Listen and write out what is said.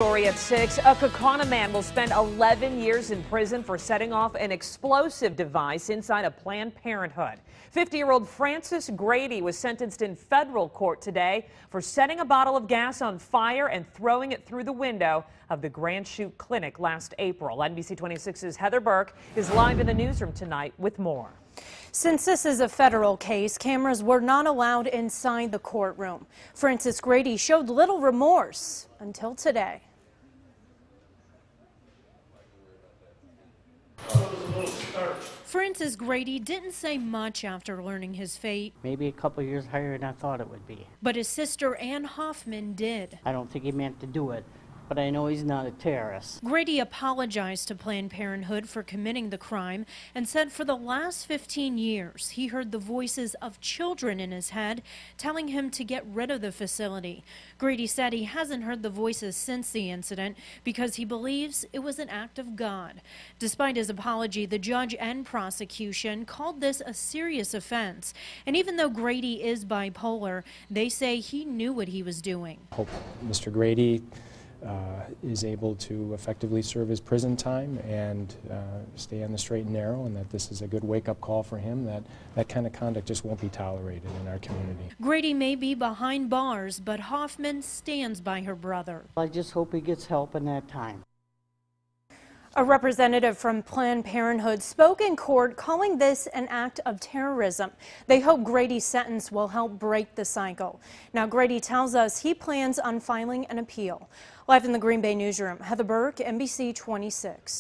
Story at 6. A Kaukauna man will spend 11 years in prison for setting off an explosive device inside a Planned Parenthood. 50-year-old Francis Grady was sentenced in federal court today for setting a bottle of gas on fire and throwing it through the window of the Grand Chute clinic last April. NBC 26's Heather Burke is live in the newsroom tonight with more. Since this is a federal case, cameras were not allowed inside the courtroom. Francis Grady showed little remorse until today. Francis Grady didn't say much after learning his fate. Maybe a couple years higher than I thought it would be. But his sister Ann Hoffman did. I don't think he meant to do it, but I know he's not a terrorist. Grady apologized to Planned Parenthood for committing the crime and said for the last 15 years he heard the voices of children in his head telling him to get rid of the facility. Grady said he hasn't heard the voices since the incident because he believes it was an act of God. Despite his apology, the judge and prosecution called this a serious offense. And even though Grady is bipolar, they say he knew what he was doing. Hope Mr. Grady is able to effectively serve his prison time and stay on the straight and narrow, and that this is a good wake-up call for him, that that kind of conduct just won't be tolerated in our community. Grady may be behind bars, but Hoffman stands by her brother. I just hope he gets help in that time. A representative from Planned Parenthood spoke in court calling this an act of terrorism. They hope Grady's sentence will help break the cycle. Now, Grady tells us he plans on filing an appeal. Live in the Green Bay newsroom, Heather Burke, NBC 26.